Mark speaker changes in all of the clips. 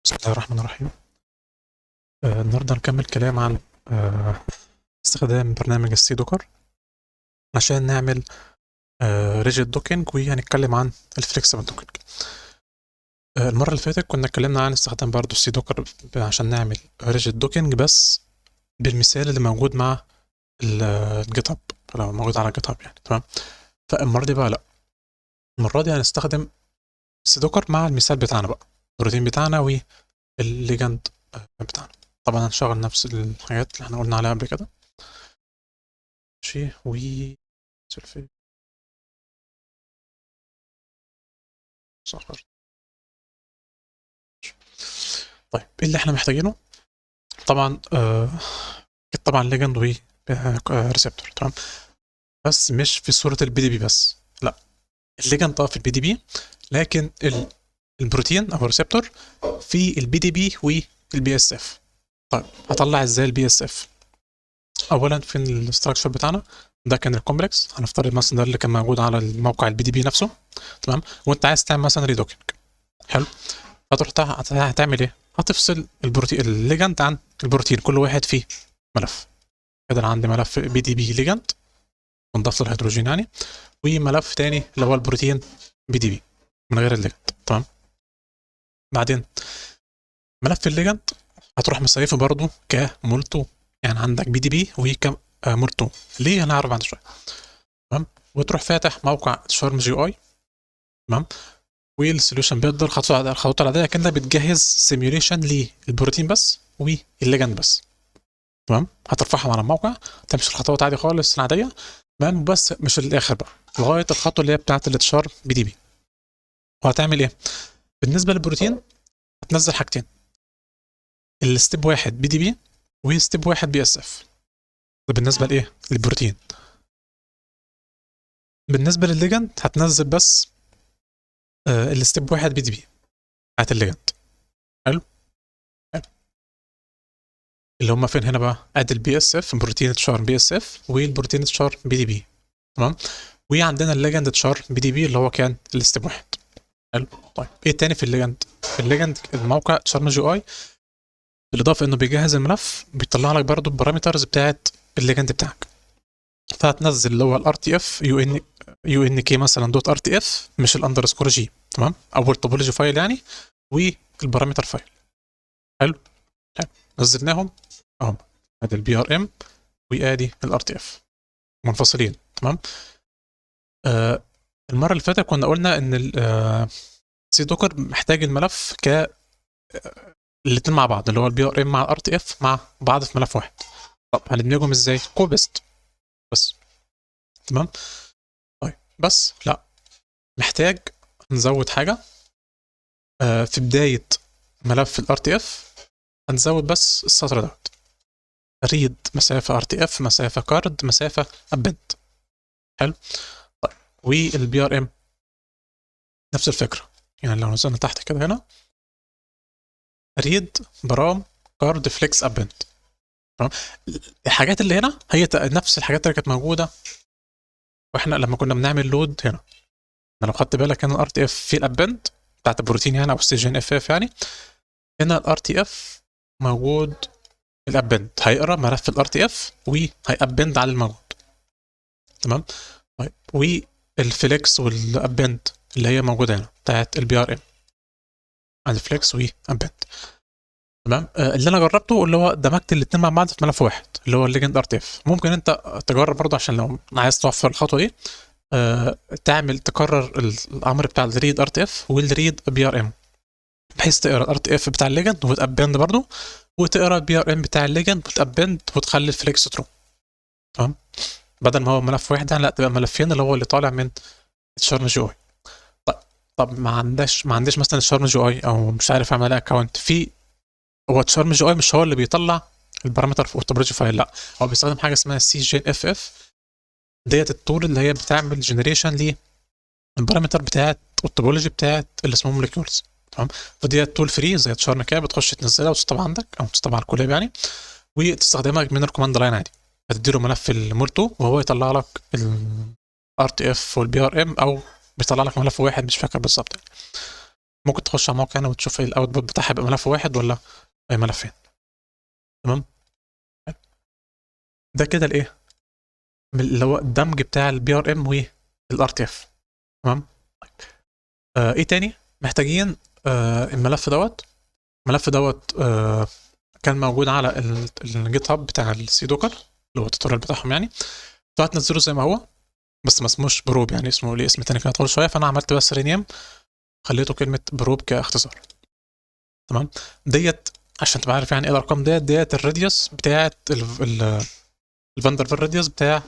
Speaker 1: بسم الله الرحمن الرحيم. النهارده هنكمل كلام عن استخدام برنامج السي دوكر عشان نعمل ريجيد دوكينج، وهنتكلم عن الفليكسبل دوكينج. المرة اللي فاتت كنا اتكلمنا عن استخدام برضو السي دوكر عشان نعمل ريجيد دوكينج، بس بالمثال اللي موجود مع الجيت هاب، لو موجود على الجيت هاب يعني. تمام. فالمرة دي بقى لا، المرة دي هنستخدم السي دوكر مع المثال بتاعنا بقى، الروتين بتاعنا والليجند بتاعنا. طبعا هنشغل نفس الحاجات اللي احنا قلنا عليها قبل كده. ماشي. سلفي صخر. طيب ايه اللي احنا محتاجينه؟ طبعا طبعا ليجند و ريسبتور. تمام. بس مش في صورة البي دي بي بس، لا، الليجند في البي دي بي، لكن البروتين او الريسبتور في البي دي بي والبي اس اف. طيب هطلع ازاي البي اس اف؟ اولا في الاستراكشر بتاعنا ده كان الكومبلكس، هنفترض مثلا ده اللي كان موجود على الموقع البي دي بي نفسه. تمام. وانت عايز تعمل مثلا ريدوكينج. حلو. هتروح هتعمل ايه؟ هتفصل البروتين الليجند عن البروتين، كل واحد فيه ملف. كده انا عندي ملف بي دي بي ليجند منضاف للهيدروجين يعني، وملف تاني اللي هو البروتين بي دي بي من غير الليجند. تمام. بعدين ملف الليجند هتروح مسيفه برضو كمولتو، يعني عندك بي دي بي وكمولتو. ليه؟ هنعرف بعد شويه. تمام. وتروح فاتح موقع شارم جي اي. تمام. والسوليوشن بيقدر الخطوات العاديه كانها بتجهز سيميوليشن للبروتين بس والليجند بس. تمام. هترفعهم على الموقع، تمشي الخطوات عادي خالص العاديه. تمام. بس مش الاخر بقى، لغايه الخطوه اللي هي بتاعه الاتشار بي دي بي. وهتعمل ايه؟ بالنسبه للبروتين هتنزل حاجتين، الستيب 1 بي دي بي وستيب 1 بي اس اف. ده بالنسبه لايه؟ للبروتين. بالنسبه للليجند هتنزل بس الستيب 1 بي دي بي بتاعت الليجند. حلو. حلو. اللي هم فين هنا بقى؟ ادي البي اس اف، بروتين تشار بي اس اف والبروتين تشار بي دي بي. تمام. وعندنا الليجند تشار بي دي بي اللي هو كان الستيب 1. حلو. طيب ايه تاني في الليجند؟ في الليجند الموقع شارم جي اي، بالاضافه انه بيجهز الملف بيطلع لك برضو البارامترز بتاعت الليجند بتاعك. فهتنزل اللي هو الار تي اف يو ان كي مثلا دوت ار تي اف، مش الاندرسكور جي. تمام. او التوبولوجي فايل يعني، والبارامتر فايل. حلو. حلو. نزلناهم اهم. ادي البي ار ام وادي الار تي اف منفصلين. تمام. المره اللي فاتت كنا قلنا ان سي دوكر محتاج الملف الاثنين مع بعض، اللي هو البي ار ام مع الار تي اف مع بعض في ملف واحد. طب هندمجهم ازاي؟ كوبست بس. تمام. طيب بس لا، محتاج نزود حاجه في بدايه ملف الار تي اف. هنزود بس السطر دوت، ريد مسافه ار تي اف مسافه كارد مسافه ابند. حلو. طيب والبي ار ام نفس الفكره، يعني لو نزلنا تحت كده هنا ريد برام كارد فليكس ابند. تمام. الحاجات اللي هنا هي نفس الحاجات اللي كانت موجوده واحنا لما كنا بنعمل لود هنا. انا لو خدت بالك هنا الار تي اف في الابند بتاعت البروتين يعني، او سي جي ان اف اف يعني. هنا الار تي اف موجود، الابند هيقرا ملف الار تي اف وهيابند على الموجود. تمام. طيب والفليكس والابند اللي هي موجوده هنا بتاعت البي ار ام، عند فليكس وابند. تمام. اللي انا جربته اللي هو دمجت الاثنين مع بعض في ملف واحد اللي هو الليجند ار تي اف. ممكن انت تجرب برضه عشان لو عايز توفر الخطوه دي، تكرر الامر بتاع الريد ار تي اف والريد بي ار ام، بحيث تقرا الار تي اف بتاع الليجند وتابند برضه، وتقرا البي ار ام بتاع الليجند وتابند وتخلي الفليكس ترو. تمام. بدل ما هو ملف واحد يعني، لا، تبقى ملفين اللي هو اللي طالع من الشارم جي اي. طيب. طب ما عنديش مثلا الشارم جي اي، او مش عارف اعمل اكونت في. هو الشارم جي اي مش هو اللي بيطلع البارامتر في التوبولوجي فايل، لا، هو بيستخدم حاجه اسمها سي جي اف اف. ديت التول اللي هي بتعمل جنريشن للبارامتر بتاعت التوبولوجي بتاعت السمول موليكيولز. تمام. فدي تول فري زي تشارم كده، بتخش تنزلها وتسطبها عندك او تسطبها على الكولاب يعني، وتستخدمها من الكوماند لاين عادي. هتديله ملف المولتو وهو يطلع لك الار تي اف والبي ار ام، او بيطلع لك ملف واحد مش فاكر بالظبط يعني. ممكن تخش على الموقع هنا وتشوف الاوتبوت بتاعها يبقى ملف واحد ولا اي ملفين. تمام. ده كده الايه اللي هو الدمج بتاع البي ار ام والار تي اف. تمام. ايه تاني محتاجين؟ الملف دوت كان موجود على الجيت هاب بتاع السي دوكر اللي هو التوتوريال بتاعهم يعني، فهتنزله زي ما هو، بس ما اسموش بروب يعني، اسمه ليه اسم تاني كده طول شويه، فانا عملت بس رينيم، خليته كلمه بروب كاختصار. تمام. ديت عشان تبقى عارف يعني ايه الارقام ديت الراديوس بتاعت الفاندرفيل راديوس بتاع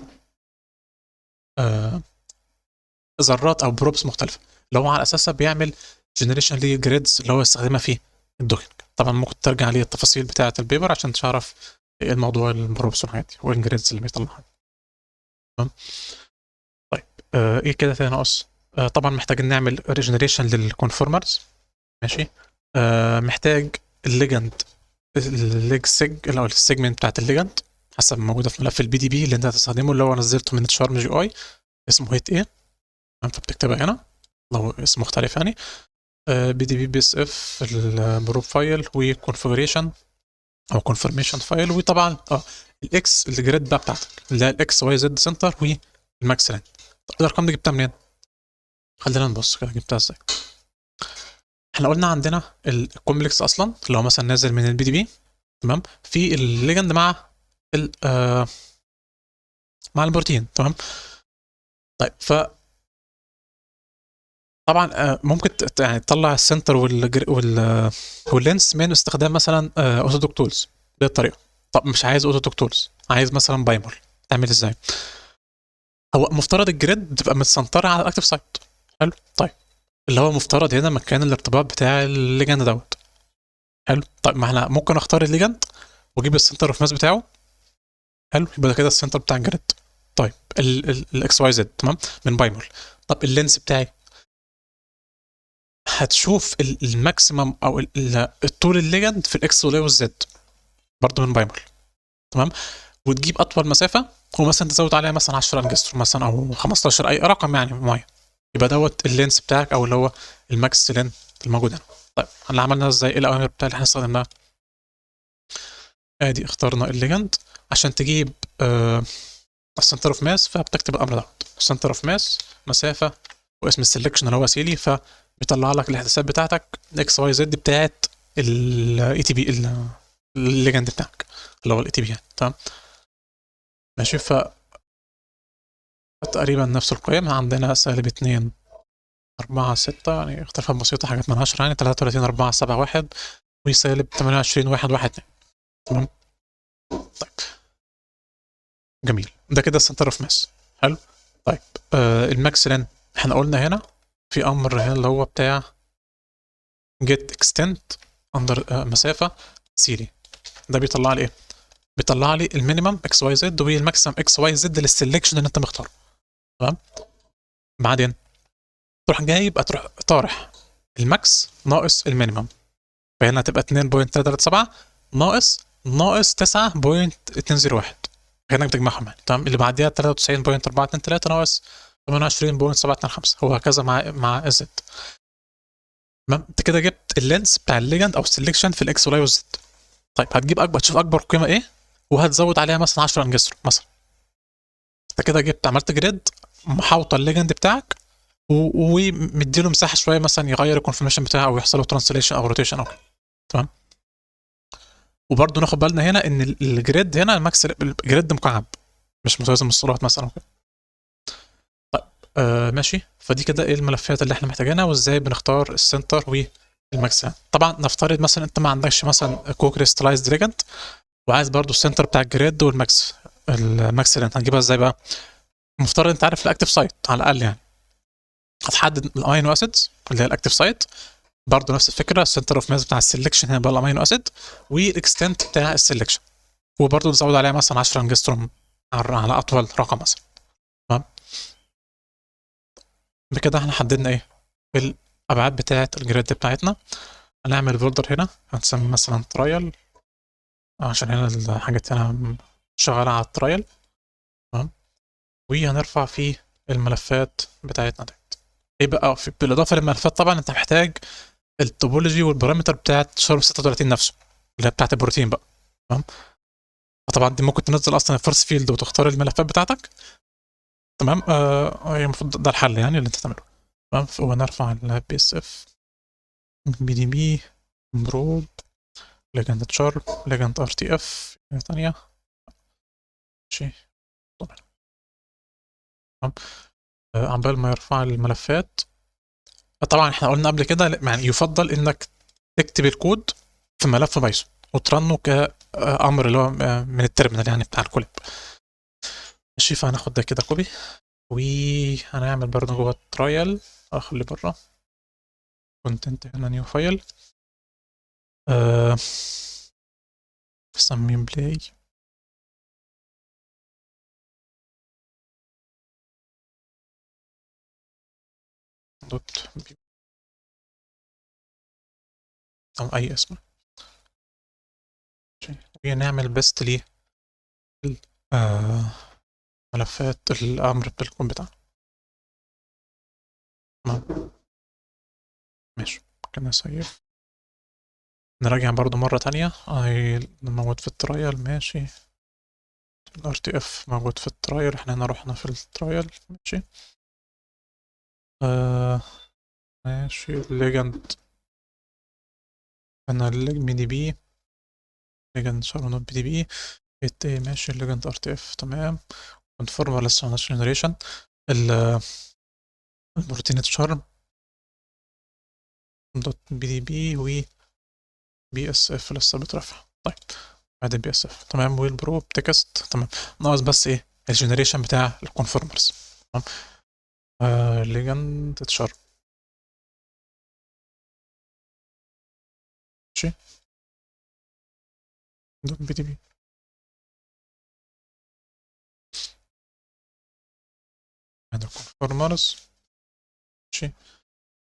Speaker 1: ذرات او بروبس مختلفه، اللي هو على اساسها بيعمل جنريشن لجريدز اللي هو يستخدمها في الدوكينج. طبعا ممكن ترجع لي التفاصيل بتاعه البيبر عشان تعرف ايه الموضوع البروبس والحاجات دي والجريدز اللي بيطلعها. تمام. طيب ايه كده تاني ناقص؟ طبعا محتاجين نعمل ريجنريشن للكونفورمرز. ماشي. محتاج الليجند، الليج سيج اللي هو السيجمنت بتاعت الليجند حسب موجوده في ملف البي دي بي اللي انت هتستخدمه، اللي هو نزلته من تشارم جي اي، اسمه هيت ايه، انت بتكتبها هنا لو اسم مختلف يعني. بي دي بي بي اس اف البروب فايل وكونفجريشن او كونفرميشن فايل، وطبعا الاكس الجريد بقى بتاعتك اللي هي الاكس واي زد سنتر والماكس لاند. طب الارقام دي جبتها منين؟ خلينا نبص كده جبتها ازاي. احنا قلنا عندنا الكومبلكس اصلا اللي هو مثلا نازل من البي دي بي، تمام، في الليجند مع مع البروتين. تمام. طيب طبعا ممكن يعني تطلع السنتر واللينس من استخدام مثلا اوتودوك تولز. دي الطريقه. طب مش عايز اوتودوك تولز، عايز مثلا بايمول، تعمل ازاي؟ هو مفترض الجريد تبقى متسنطره على الاكتف سايت. حلو. طيب اللي هو مفترض هنا مكان الارتباط بتاع الليجند دوت. حلو. طيب ما احنا ممكن اختار الليجند واجيب السنتر اوف ماس بتاعه. حلو. يبقى ده كده السنتر بتاع الجريد. طيب الاكس واي زد تمام من بايمول. طب اللينس بتاعي هتشوف الماكسيمم او الطول الليجند في الاكس والاي والزد برضه من بايمول. تمام. وتجيب اطول مسافه ومثلا تزود عليها مثلا 10 انجستر مثلا او 15 اي رقم يعني معين، يبقى دوت اللينس بتاعك او اللي هو الماكس لين الموجود هنا. طيب اللي عملنا ازاي؟ ايه الاوامر بتاع اللي احنا استخدمناها؟ ادي اخترنا الليجند عشان تجيب السنتر اوف ماس، فبتكتب الامر دوت سنتر اوف ماس مسافه واسم السلكشن اللي هو سيلي، فبيطلع لك الاحداثات بتاعتك الاكس واي زد بتاعت الاي تي بي الليجند بتاعك اللي هو الاي تي بي يعني. تمام. ماشي. تقريبا نفس القيم عندنا سالب 2 4 6 يعني اختلافات بسيطة حاجات من 10 يعني 33 4 7 1 وسالب 28 1 1 2. تمام. طيب جميل. ده كده السنتر اوف ماس. حلو. طيب الماكس لين احنا قلنا هنا في امر هنا اللي هو بتاع جيت اكستنت اندر مسافة سيري. ده بيطلع لي ايه؟ بيطلع لي المينيمم اكس واي زد والماكسيمم اكس واي زد للسلكشن اللي انت مختاره. تمام. بعدين تروح جايب تروح طارح الماكس ناقص المينيمم، فهنا هتبقى 2.337 ناقص 9.201، هنا بتجمعهم يعني. تمام. اللي بعديها 93.423 ناقص 28.725 وهكذا مع الزد. تمام. انت كده جبت اللينس بتاع الليجند او السلكشن في الاكس والاي والزد. طيب هتجيب تشوف اكبر قيمه ايه وهتزود عليها مثلا 10 انجستر مثلا. انت كده عملت جريد محاوطه الليجند بتاعك ومديله مساحه شويه مثلا يغير الكونفورميشن بتاعه او يحصل له ترانسليشن او روتيشن او كده. تمام. وبرده ناخد بالنا هنا ان الجريد هنا الماكس الجريد مكعب مش متوازن الصورات مثلا او كده. طيب ماشي. فدي كده ايه الملفات اللي احنا محتاجينها وازاي بنختار السنتر والماكس. طبعا نفترض مثلا انت ما عندكش مثلا كو كريستلايزد ليجند وعايز برضو السنتر بتاع الجريد والماكس الماكس اللي هنجيبها ازاي بقى؟ مفترض انت عارف الاكتف سايت على الاقل يعني، هتحدد الامينو اسيدز اللي هي الاكتف سايت، برضه نفس الفكره السنتر اوف ماس بتاع السلكشن هنا بقى الامينو اسيد والاكستنت بتاع السلكشن، وبرضه تزود عليها مثلا 10 انجستروم على اطول رقم مثلا. تمام. بكده احنا حددنا ايه الابعاد بتاعه الجريد بتاعتنا. هنعمل فولدر هنا هنسمي مثلا ترايل عشان هنا الحاجات هنا شغاله على الترايل. تمام. وهنرفع فيه الملفات بتاعتنا ديت. ايه بقى بالاضافه للملفات طبعا انت محتاج التوبولوجي والبارامتر بتاعت شارب 36 نفسه اللي هي بتاعت البروتين بقى. تمام. فطبعا دي ممكن تنزل اصلا الفورس فيلد وتختار الملفات بتاعتك. تمام. هي المفروض ده الحل يعني اللي انت تعمله. تمام. ونرفع البي اس اف بي دي بي بروب ليجند تشارب ليجند ار تي اف ثانيه. ماشي. تمام. عقبال ما يرفع الملفات، طبعا احنا قلنا قبل كده يعني يفضل انك تكتب الكود في ملف بايثون وترنه كامر اللي هو من التيرمينال يعني بتاع الكولاب. ماشي. فهناخد ده كده كوبي وهنعمل برضه جوه الترايل. اخلي بره كونتنت هنا نيو فايل. سمين بلاي دوت او اي اسم. ونعمل بيست ليه ملفات الامر بالكود بتاعنا. تمام. ماشي. كده سيف. نراجع برضو مرة تانية. موجود في الترايل. ماشي. الار تي اف موجود في الترايل. احنا هنا رحنا في الترايل. ماشي. ماشي. الليجند انا الليج بي دي بي ليجند شارون بي دي بي ماشي. الليجند ار تي اف تمام. كونفورمر لسه معناش جنريشن. البروتين تشارم دوت بي دي بي و بي اس اف لسه بترفع. طيب. بعدين بي اس اف تمام. والبرو تكست تمام. ناقص بس ايه الجنريشن بتاع الكونفورمرز. تمام. ليجند تشارم. ماشي. دوت بي دي بي. هذا الكونفورمرز. ماشي.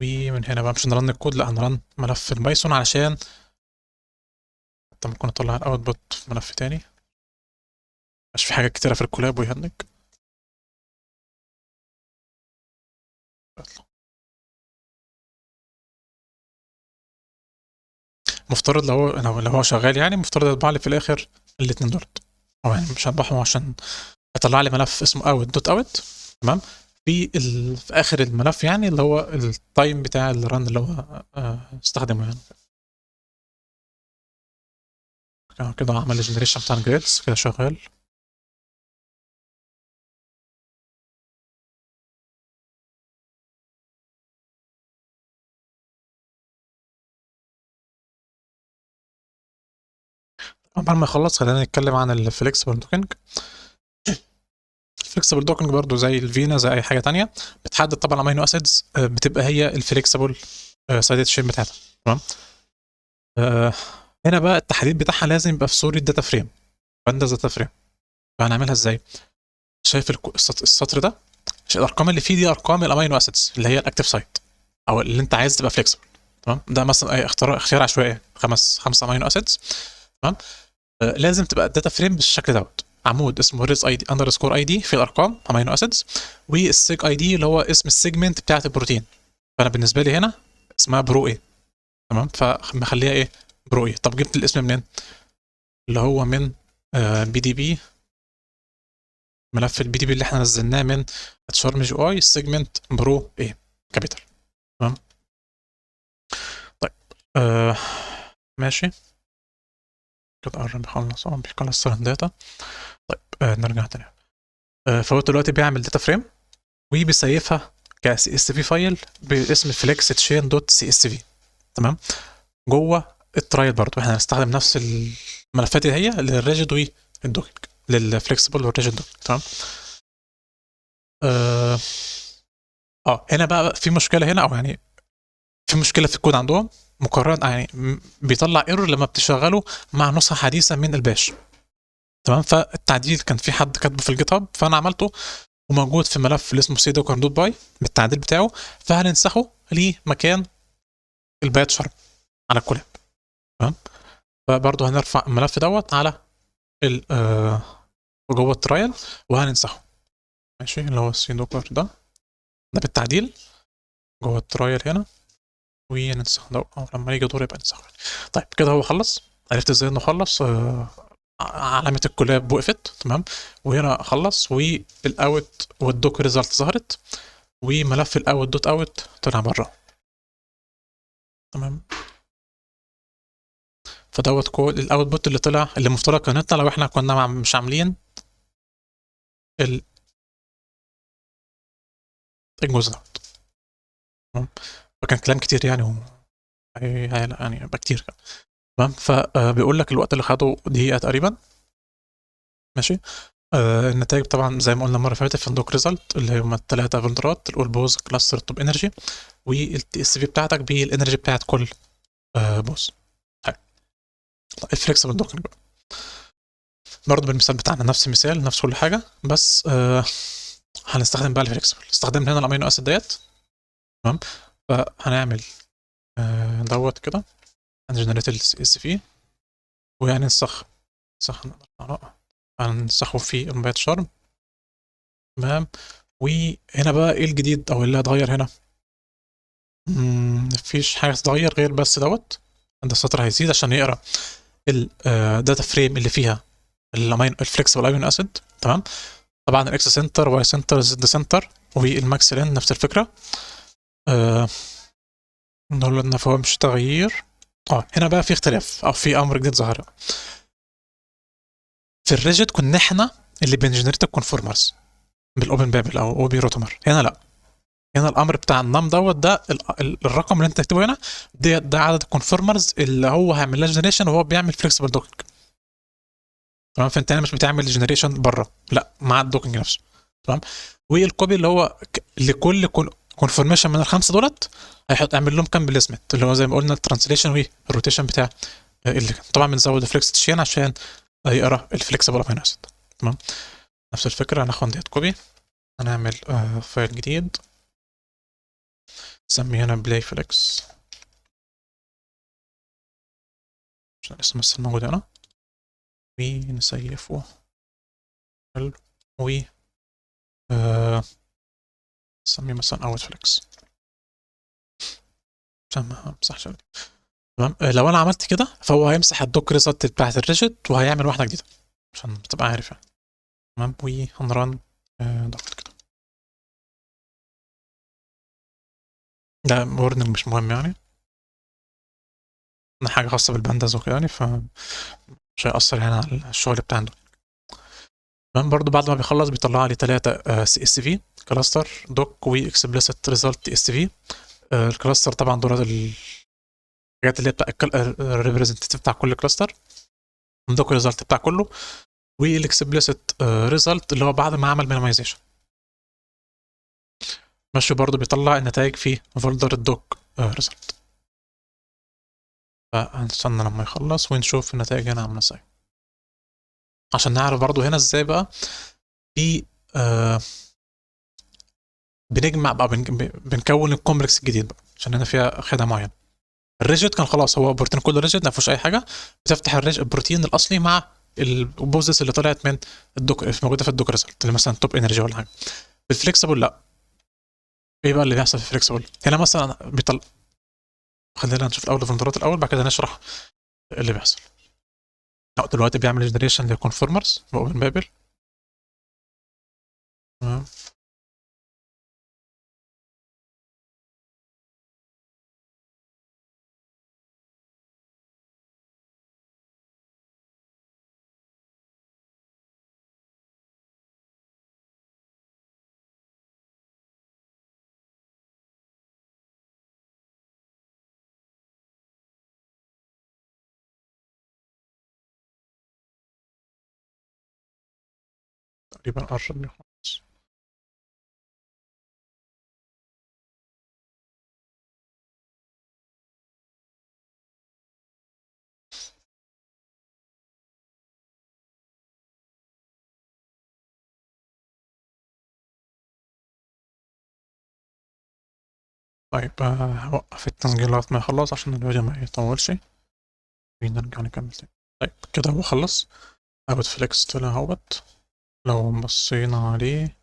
Speaker 1: ومن هنا بقى مش هنرن الكود، لا هنرن ملف البايثون علشان حتى ممكن اطلع الاوتبوت في ملف تاني مش في حاجات كتيرة في الكولاب ويهنج. مفترض لو هو شغال يعني مفترض يطبع لي في الاخر الاتنين دولت، او يعني مش هطبعهم عشان يطلع لي ملف اسمه اوت دوت اوت. تمام. في اخر الملف يعني اللي هو التايم بتاع الرن اللي هو استخدمه يعني. كده عمل الجنريشن بتاع الجريدز كده شغال. قبل ما يخلص خلينا نتكلم عن الفليكسبل دوكينج. الفليكسبل دوكينج برضو زي الفينا زي اي حاجه تانية بتحدد طبعا امينو اسيدز بتبقى هي الفليكسبل سايد تشين بتاعتها. تمام. هنا بقى التحديد بتاعها لازم يبقى في صوره داتا فريم. بانداز داتا فريم. فهنعملها ازاي؟ شايف السطر ده؟ الارقام اللي فيه دي ارقام الامينو اسيدز اللي هي الاكتيف سايت او اللي انت عايز تبقى فليكسبل. تمام. ده مثلا اي اختيار عشوائي خمس امينو اسيدز. تمام. لازم تبقى الداتا فريم بالشكل دوت. عمود اسمه ريز اي دي اندرسكور اي دي في الارقام امينو اسيدز، والسيج اي دي اللي هو اسم السيجمنت بتاعت البروتين. فانا بالنسبه لي هنا اسمها برو ايه. تمام. فمخليها ايه برو ايه. طب جبت الاسم منين؟ اللي هو من بي دي بي ملف البي دي بي اللي احنا نزلناه من تشارم جي اي السيجمنت برو ايه كابيتال. تمام. طيب. ماشي. كده قرب يخلص بيخلص الداتا. طيب. نرجع تاني. فهو دلوقتي بيعمل داتا فريم وبيسيفها كسي اس في فايل باسم فليكس تشين دوت سي اس في. تمام. جوه الترايل برضو احنا هنستخدم نفس الملفات اللي هي للريجيد والدوكينج للفليكسبل والريجيد دوكينج. تمام. هنا بقى في مشكله هنا او يعني في مشكله في الكود عندهم مقارنه يعني بيطلع ايرور لما بتشغله مع نسخه حديثه من الباش. تمام. فالتعديل كان في حد كاتبه في الجيت هاب فانا عملته وموجود في ملف اللي اسمه سي دوكر دوت باي بالتعديل بتاعه. فهننسخه لمكان البايت شرب على الكولاب. تمام. فبرضه هنرفع الملف دوت على جوه الترايل وهننسخه. ماشي. اللي هو السي دوكر ده بالتعديل جوه الترايل هنا. وننسخ ده، أو لما يجي دور يبقى ننسخه. طيب كده هو خلص. عرفت ازاي انه خلص؟ علامة الكلاب وقفت تمام، وهنا خلص، والاوت والدوك ريزلت ظهرت، وملف الاوت دوت اوت طلع بره. تمام. فدوت كل الاوت بوت اللي طلع، اللي المفترض كان يطلع لو احنا كنا مش عاملين الجزء ده. تمام. فكان كلام كتير يعني، يعني يبقى كتير. تمام. فبيقول لك الوقت اللي خده دقيقة تقريبا. ماشي. النتائج طبعا زي ما قلنا المره اللي فاتت في الدوك ريزلت، اللي هم الثلاثه فلدرات، الاول بوز، كلاستر، توب انرجي، والتي اس في بتاعتك بالانرجي بتاعت كل بوز. حلو. طيب الفليكسبل دوكينج بقى برضه بالمثال بتاعنا، نفس المثال نفس كل حاجه، بس هنستخدم بقى الفليكسبل. استخدمنا هنا الامينو اسيد ديت. تمام. فهنعمل دوت كده، هنجنريت السي اس في، ويعني هننسخه في انبات شارم. تمام. وهنا بقى ايه الجديد او اللي هيتغير هنا؟ مفيش حاجه تتغير غير بس دوت. عند السطر هيزيد عشان يقرا الداتا فريم اللي فيها الفليكسبل امينو اسيد. تمام. طبعا الاكس سنتر، واي سنتر، زد سنتر، والماكس لين نفس الفكره. نقول لنا فهو مش تغيير. هنا بقى في اختلاف او في امر جديد ظهر. في الريجيد كنا احنا اللي بنجنريت الكونفورمرز بالاوبن بابل او او بي روتومر. هنا لا، هنا الامر بتاع النم دوت ده الرقم اللي انت تكتبه هنا، ده عدد الكونفورمرز اللي هو هيعمل لها جنريشن وهو بيعمل فليكسبل دوكينج. تمام. فانت هنا مش بتعمل جنريشن بره، لا، مع الدوكينج نفسه. تمام. والكوبي اللي هو لكل كونفورميشن من الخمسه دولت هيحط يعمل لهم كام بليسمنت، اللي هو زي ما قلنا الترانسليشن والروتيشن بتاع اللي طبعا بنزود الفليكس تشين عشان يقرا الفليكسبل امينو اسيد. تمام. نفس الفكره، هناخد ديت كوبي، هنعمل فايل جديد نسميه هنا بلاي فليكس عشان الاسم بس الموجود هنا، ونسيفه. حلو. و نسميه مثلا اوت فليكس عشان ما امسحش. تمام. لو انا عملت كده فهو هيمسح الدوك ريزلت بتاعت الريجيت وهيعمل واحده جديده عشان تبقى عارف يعني. تمام. وهنران دوت كده. ده وورنينج مش مهم يعني، حاجه خاصه بالبانداز وكده يعني، مش هيأثر يعني على الشغل بتاعنا. تمام. برضو بعد ما بيخلص بيطلع لي 3 سي اس في، كلاستر، دوك، واكسبلسيت ريزلت تي اس في. الكلاستر طبعا دول الحاجات اللي هي بتاع الريبريزنتيف بتاع كل كلاستر، دوك ريزلت بتاع كله، والاكسبلسيت ريزلت اللي هو بعد ما عمل مينيمايزيشن. ماشي. برضو بيطلع النتائج في فولدر الدوك ريزلت. فهنستنى لما يخلص ونشوف النتائج هنا عامله ازاي عشان نعرف برضو هنا ازاي بقى في بنجمع بقى بنكون الكومبلكس الجديد بقى، عشان هنا فيها خدعه معينه. الريجيد كان خلاص هو بروتين كله ريجيد ما فيهوش اي حاجه، بتفتح البروتين الاصلي مع البوزس اللي طلعت من الدوك موجوده في الدوك ريزلت، اللي مثلا توب انرجي ولا حاجه. في الفليكسبل لا. ايه بقى اللي بيحصل في الفليكسبل؟ هنا مثلا خلينا نشوف الاول الفولدرات الاول، بعد كده نشرح اللي بيحصل. دلوقتي بيعمل جنريشن للكونفورمرز باوبن بابل. تمام. تقريبا قرب يخلص. طيب هوقف التسجيل لغايه ما يخلص عشان الفيديو ما يطولش، ونرجع نكمل تاني. طيب كده هو خلص. اوت فليكس طلع اهوت. لو بصينا عليه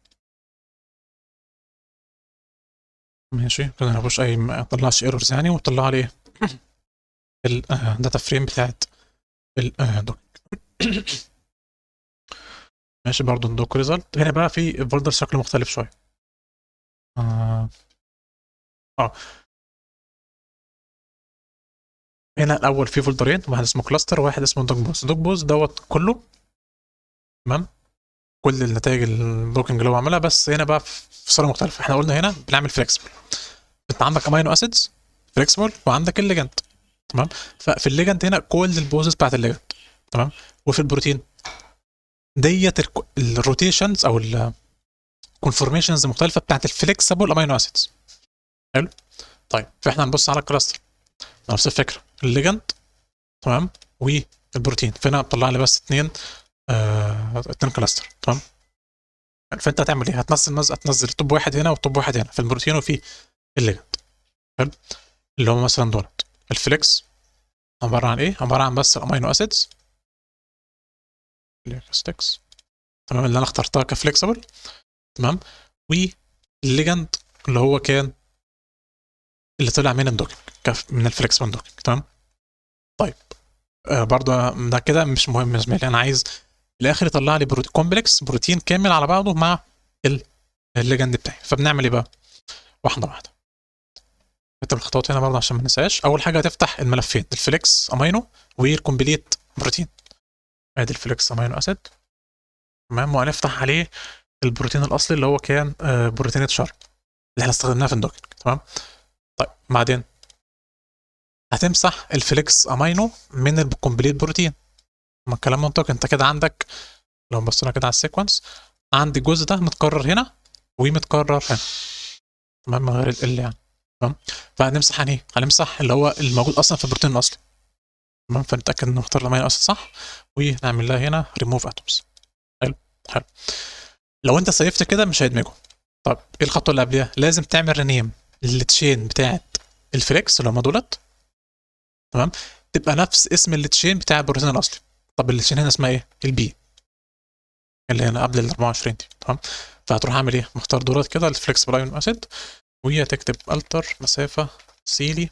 Speaker 1: ماشي كده مفيهوش اي، ما طلعش ايرورز يعني، وطلع لي الداتا فريم بتاعت الدوك. ماشي برضو الدوك ريزلت. هنا بقى في فولدر شكله مختلف شويه. اه آه. هنا الاول في فولدرين، واحد اسمه كلاستر وواحد اسمه دوك بوز. دوك بوز دوت كله تمام، كل النتائج الدوكينج اللي هو عملها، بس هنا بقى في صوره مختلفه. احنا قلنا هنا بنعمل فليكسبل، انت عندك امينو اسيدز فليكسبل وعندك الليجند تمام. ففي الليجند هنا كل البوزز بتاعت الليجند تمام، وفي البروتين ديت الروتيشنز او الكونفورميشنز المختلفه بتاعت الفليكسبل امينو اسيدز. حلو. طيب فاحنا هنبص على الكلاستر، نفس الفكره الليجند تمام والبروتين. فهنا طلع لي بس اتنين كلاستر تمام. فانت هتعمل ايه؟ هتنزل توب واحد هنا وتوب واحد هنا في البروتين وفي الليجند. حلو. اللي هو مثلا دولت الفليكس عباره عن ايه؟ عباره عن بس الامينو اسيدز ستيكس تمام اللي انا اخترتها كفليكسبل تمام، والليجند اللي هو كان اللي طلع من الدوكينج من الفليكسبل دوكينج تمام. طيب برضه ده كده مش مهم بالنسبه لي، انا عايز الاخر يطلع لي كومبلكس بروتين كامل على بعضه مع الليجند بتاعي. فبنعمل ايه بقى؟ واحده واحده. نكتب الخطوات هنا برضه عشان ما ننساش. اول حاجه هتفتح الملفين الفليكس امينو والكومبليت بروتين. ادي الفليكس امينو اسيد تمام، وهنفتح عليه البروتين الاصلي اللي هو كان بروتين شارب اللي احنا استخدمناه في الدوكينج تمام. طيب بعدين هتمسح الفليكس امينو من الكومبليت بروتين. ما الكلام منطقي، انت كده عندك لو بصينا كده على السيكونس عندي الجزء ده متكرر هنا ومتكرر هنا تمام من غير ال يعني تمام. فهنمسح يعني ايه؟ هنمسح اللي هو الموجود اصلا في البروتين الاصلي تمام. فنتاكد ان نختار الامينو اسيد صح ونعمل لها هنا ريموف اتومز. حلو حلو. لو انت سيفت كده مش هيدمجه. طب ايه الخطوه اللي قبلها؟ لازم تعمل رينيم للتشين بتاعت الفليكس اللي هم دولت تمام، تبقى نفس اسم التشين بتاع البروتين الاصلي. طب التشين هنا اسمها ايه؟ البي اللي هنا قبل ال 24 دي تمام. فهتروح اعمل ايه؟ مختار دولت كده الفليكسبل امينو اسيد، وهي تكتب التر مسافه سيلي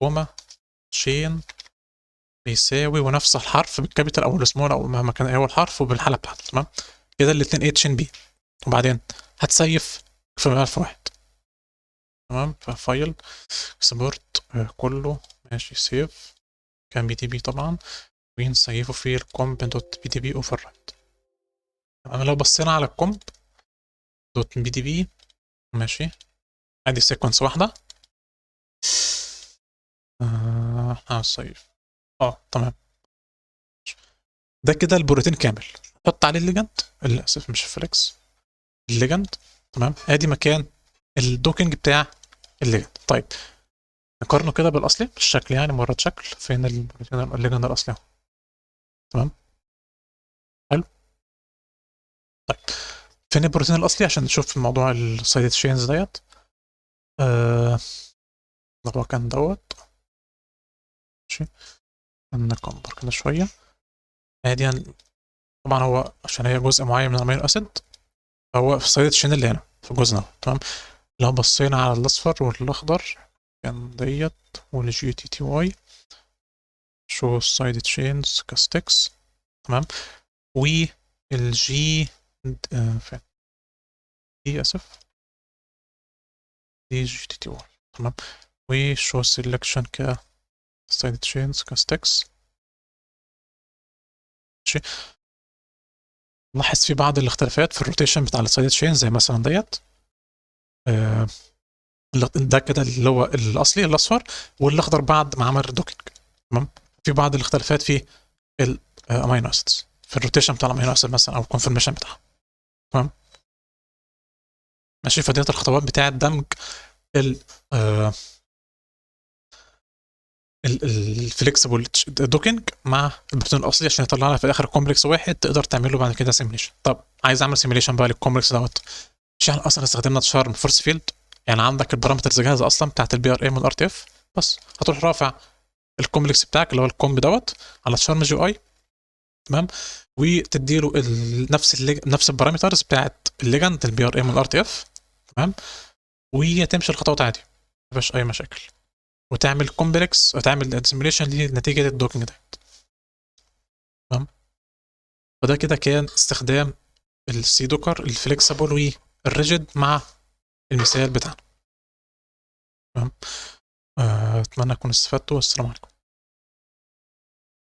Speaker 1: وما تشين بيساوي ونفس الحرف بالكابيتال او السمول او مهما كان ايه هو الحرف وبالحاله بتاعته تمام. كده الاثنين اتش ان بي. وبعدين هتسيف في ملف واحد تمام. ففايل اكسبورت كله ماشي سيف كان بي تي بي طبعا، ونسيفه في الكومب دوت بي تي بي اوفر رايت تمام. لو بصينا على الكومب دوت بي تي بي ماشي ادي سيكونس واحده هنسيف تمام. ده كده البروتين كامل. حط عليه الليجند، للاسف مش فليكس الليجند تمام. ادي مكان الدوكينج بتاع الليجند. طيب نقارنه كده بالاصلي الشكل يعني مرات شكل. فين البروتين الليجند الاصلي اهو تمام. حلو. طيب فين البروتين الاصلي عشان نشوف موضوع السايد تشينز ديت. هو كان دوت ماشي. نكبر كده شويه. ادي طبعا هو عشان هي جزء معين من الامينو اسيد فهو في السايد تشين اللي هنا في الجزء ده تمام. لو بصينا على الاصفر والاخضر كان ديت والجي تي تي واي شو السايد تشينز كاستكس تمام. والجي فين دي اسف دي جي تي تي واي تمام. وشو سيلكشن ك سايد تشينز كاستكس ماشي. لاحظ في بعض الاختلافات في الروتيشن بتاع السايد تشينز زي مثلا ديت ده كده اللي هو الاصلي الاصفر، والاخضر بعد ما عمل دوكينج تمام. في بعض الاختلافات في الامينو اسيدز في الروتيشن بتاع الامينو اسيد مثلا او الكونفرميشن بتاعها تمام ماشي. فديت الخطوات بتاعه دمج الفليكسبل دوكينج مع البروتين الاصلي عشان يطلع لها في الاخر كومبلكس واحد تقدر تعمل له بعد كده سيميليشن. طب عايز اعمل سيميليشن بقى للكومبلكس دوت، مش احنا اصلا استخدمنا تشارم فورس فيلد يعني عندك البارامترز جاهزه اصلا بتاعت البي ار ام والار تي اف، بس هتروح رافع الكومبلكس بتاعك اللي هو الكومب دوت على تشارم جي اي تمام، وتدي له نفس البارامترز بتاعت الليجند البي ار ام والار تي اف تمام، وهي تمشي الخطوات عادي. مفيش اي مشاكل، وتعمل كومبلكس، تعمل سيميوليشن لنتيجه الدوكينج ده. تمام. فده كده كان استخدام السي دوكر الفليكسبل والريجيد مع المثال بتاعنا. تمام. اتمنى اكون استفدتوا، والسلام عليكم.